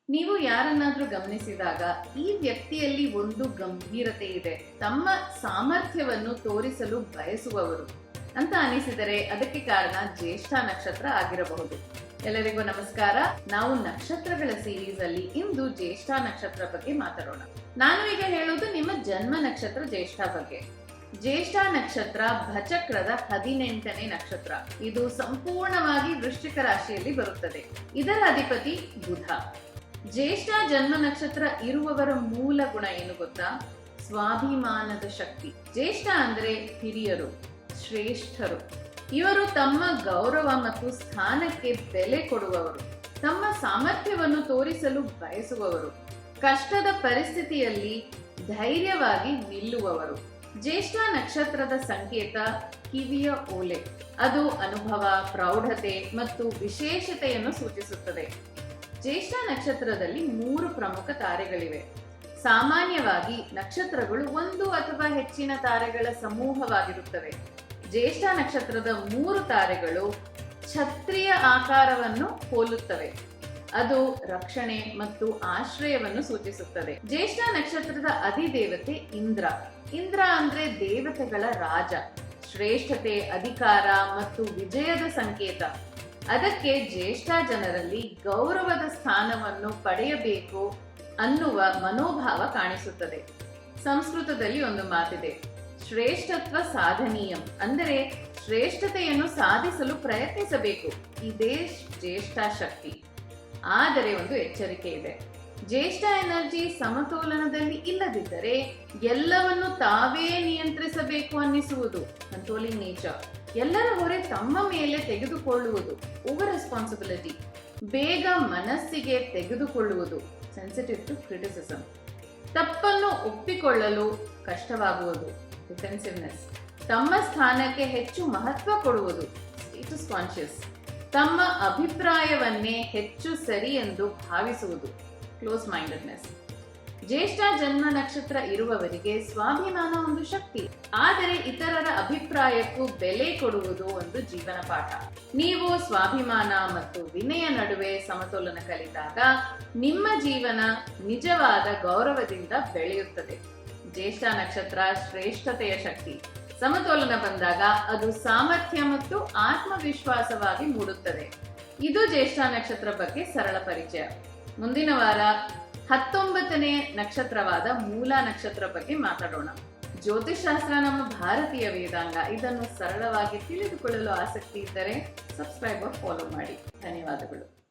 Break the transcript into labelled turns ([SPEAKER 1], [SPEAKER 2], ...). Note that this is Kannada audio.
[SPEAKER 1] ನೀವು ಯಾರನ್ನಾದ್ರೂ ಗಮನಿಸಿದಾಗ ಈ ವ್ಯಕ್ತಿಯಲ್ಲಿ ಒಂದು ಗಂಭೀರತೆ ಇದೆ, ತಮ್ಮ ಸಾಮರ್ಥ್ಯವನ್ನು ತೋರಿಸಲು ಬಯಸುವವರು ಅಂತ ಅನಿಸಿದರೆ ಅದಕ್ಕೆ ಕಾರಣ ಜ್ಯೇಷ್ಠ ನಕ್ಷತ್ರ ಆಗಿರಬಹುದು. ಎಲ್ಲರಿಗೂ ನಮಸ್ಕಾರ. ನಾವು ನಕ್ಷತ್ರಗಳ ಸೀರೀಸ್ ಅಲ್ಲಿ ಇಂದು ಜ್ಯೇಷ್ಠ ನಕ್ಷತ್ರ ಬಗ್ಗೆ ಮಾತಾಡೋಣ. ನಾನು ಈಗ ಹೇಳೋದು ನಿಮ್ಮ ಜನ್ಮ ನಕ್ಷತ್ರ ಜ್ಯೇಷ್ಠ ಬಗ್ಗೆ. ಜ್ಯೇಷ್ಠ ನಕ್ಷತ್ರ ಭಚಕ್ರದ 18ನೇ ನಕ್ಷತ್ರ. ಇದು ಸಂಪೂರ್ಣವಾಗಿ ವೃಶ್ಚಿಕ ರಾಶಿಯಲ್ಲಿ ಬರುತ್ತದೆ. ಇದರ ಅಧಿಪತಿ ಬುಧ. ಜ್ಯೇಷ್ಠ ಜನ್ಮ ನಕ್ಷತ್ರ ಇರುವವರ ಮೂಲ ಗುಣ ಏನು ಗೊತ್ತಾ? ಸ್ವಾಭಿಮಾನದ ಶಕ್ತಿ. ಜ್ಯೇಷ್ಠ ಅಂದ್ರೆ ಹಿರಿಯರು, ಶ್ರೇಷ್ಠರು. ಇವರು ತಮ್ಮ ಗೌರವ ಮತ್ತು ಸ್ಥಾನಕ್ಕೆ ಬೆಲೆ ಕೊಡುವವರು, ತಮ್ಮ ಸಾಮರ್ಥ್ಯವನ್ನು ತೋರಿಸಲು ಬಯಸುವವರು, ಕಷ್ಟದ ಪರಿಸ್ಥಿತಿಯಲ್ಲಿ ಧೈರ್ಯವಾಗಿ ನಿಲ್ಲುವವರು. ಜ್ಯೇಷ್ಠ ನಕ್ಷತ್ರದ ಸಂಕೇತ ಕಿವಿಯ ಓಲೆ. ಅದು ಅನುಭವ, ಪ್ರೌಢತೆ ಮತ್ತು ವಿಶೇಷತೆಯನ್ನು ಸೂಚಿಸುತ್ತದೆ. ಜ್ಯೇಷ್ಠ ನಕ್ಷತ್ರದಲ್ಲಿ 3 ಪ್ರಮುಖ ತಾರೆಗಳಿವೆ. ಸಾಮಾನ್ಯವಾಗಿ ನಕ್ಷತ್ರಗಳು 1 ಅಥವಾ ಹೆಚ್ಚಿನ ತಾರೆಗಳ ಸಮೂಹವಾಗಿರುತ್ತವೆ. ಜ್ಯೇಷ್ಠ ನಕ್ಷತ್ರದ 3 ತಾರೆಗಳು ಛತ್ರಿಯ ಆಕಾರವನ್ನು ಹೋಲುತ್ತವೆ. ಅದು ರಕ್ಷಣೆ ಮತ್ತು ಆಶ್ರಯವನ್ನು ಸೂಚಿಸುತ್ತದೆ. ಜ್ಯೇಷ್ಠ ನಕ್ಷತ್ರದ ಅಧಿದೇವತೆ ಇಂದ್ರ. ಇಂದ್ರ ಅಂದ್ರೆ ದೇವತೆಗಳ ರಾಜ, ಶ್ರೇಷ್ಠತೆ, ಅಧಿಕಾರ ಮತ್ತು ವಿಜಯದ ಸಂಕೇತ. ಅದಕ್ಕೆ ಜ್ಯೇಷ್ಠ ಜನರಲ್ಲಿ ಗೌರವದ ಸ್ಥಾನವನ್ನು ಪಡೆಯಬೇಕು ಅನ್ನುವ ಮನೋಭಾವ ಕಾಣಿಸುತ್ತದೆ. ಸಂಸ್ಕೃತದಲ್ಲಿ ಒಂದು ಮಾತಿದೆ, ಶ್ರೇಷ್ಠತ್ವ ಸಾಧನೀಯಂ, ಅಂದರೆ ಶ್ರೇಷ್ಠತೆಯನ್ನು ಸಾಧಿಸಲು ಪ್ರಯತ್ನಿಸಬೇಕು. ಇದೇ ಜ್ಯೇಷ್ಠ ಶಕ್ತಿ. ಆದರೆ ಒಂದು ಎಚ್ಚರಿಕೆ ಇದೆ. ಜ್ಯೇಷ್ಠ ಎನರ್ಜಿ ಸಮತೋಲನದಲ್ಲಿ ಇಲ್ಲದಿದ್ದರೆ ಎಲ್ಲವನ್ನು ತಾವೇ ನಿಯಂತ್ರಿಸಬೇಕು ಅನ್ನಿಸುವುದು, ಕಂಟ್ರೋಲಿಂಗ್ ನೇಚರ್. ಎಲ್ಲರ ಹೊರೆ ತಮ್ಮ ಮೇಲೆ ತೆಗೆದುಕೊಳ್ಳುವುದು, ಓವರ್ ರೆಸ್ಪಾನ್ಸಿಬಿಲಿಟಿ. ಬೇಗ ಮನಸ್ಸಿಗೆ ತೆಗೆದುಕೊಳ್ಳುವುದು, ಸೆನ್ಸಿಟಿವ್ ಟು ಕ್ರಿಟಿಸಿಸಮ್. ತಪ್ಪನ್ನು ಒಪ್ಪಿಕೊಳ್ಳಲು ಕಷ್ಟವಾಗುವುದು, ಡಿಫೆನ್ಸಿವ್ನೆಸ್. ತಮ್ಮ ಸ್ಥಾನಕ್ಕೆ ಹೆಚ್ಚು ಮಹತ್ವ ಕೊಡುವುದು, ಸ್ಟೇಟಸ್ ಕಾನ್ಶಿಯಸ್. ತಮ್ಮ ಅಭಿಪ್ರಾಯವನ್ನೇ ಹೆಚ್ಚು ಸರಿ ಎಂದು ಭಾವಿಸುವುದು, ಕ್ಲೋಸ್ ಮೈಂಡೆಡ್ನೆಸ್. ಜ್ಯೇಷ್ಠ ಜನ್ಮ ನಕ್ಷತ್ರ ಇರುವವರಿಗೆ ಸ್ವಾಭಿಮಾನ ಒಂದು ಶಕ್ತಿ, ಆದರೆ ಇತರರ ಅಭಿಪ್ರಾಯಕ್ಕೂ ಬೆಲೆ ಕೊಡುವುದು ಒಂದು ಜೀವನ ಪಾಠ. ನೀವು ಸ್ವಾಭಿಮಾನ ಮತ್ತು ವಿನಯ ನಡುವೆ ಸಮತೋಲನ ಕಲಿತಾಗ ನಿಮ್ಮ ಜೀವನ ನಿಜವಾದ ಗೌರವದಿಂದ ಬೆಳೆಯುತ್ತದೆ. ಜ್ಯೇಷ್ಠ ನಕ್ಷತ್ರ ಶ್ರೇಷ್ಠತೆಯ ಶಕ್ತಿ. ಸಮತೋಲನ ಬಂದಾಗ ಅದು ಸಾಮರ್ಥ್ಯ ಮತ್ತು ಆತ್ಮವಿಶ್ವಾಸವಾಗಿ ಮೂಡುತ್ತದೆ. ಇದು ಜ್ಯೇಷ್ಠ ನಕ್ಷತ್ರ ಬಗ್ಗೆ ಸರಳ ಪರಿಚಯ. ಮುಂದಿನ ವಾರ 19ನೇ ನಕ್ಷತ್ರವಾದ ಮೂಲ ನಕ್ಷತ್ರ ಬಗ್ಗೆ ಮಾತಾಡೋಣ. ಜ್ಯೋತಿಷಾಸ್ತ್ರ ನಮ್ಮ ಭಾರತೀಯ ವೇದಾಂಗ. ಇದನ್ನು ಸರಳವಾಗಿ ತಿಳಿದುಕೊಳ್ಳಲು ಆಸಕ್ತಿ ಇದ್ದರೆ ಸಬ್ಸ್ಕ್ರೈಬ್ ಫಾಲೋ ಮಾಡಿ. ಧನ್ಯವಾದಗಳು.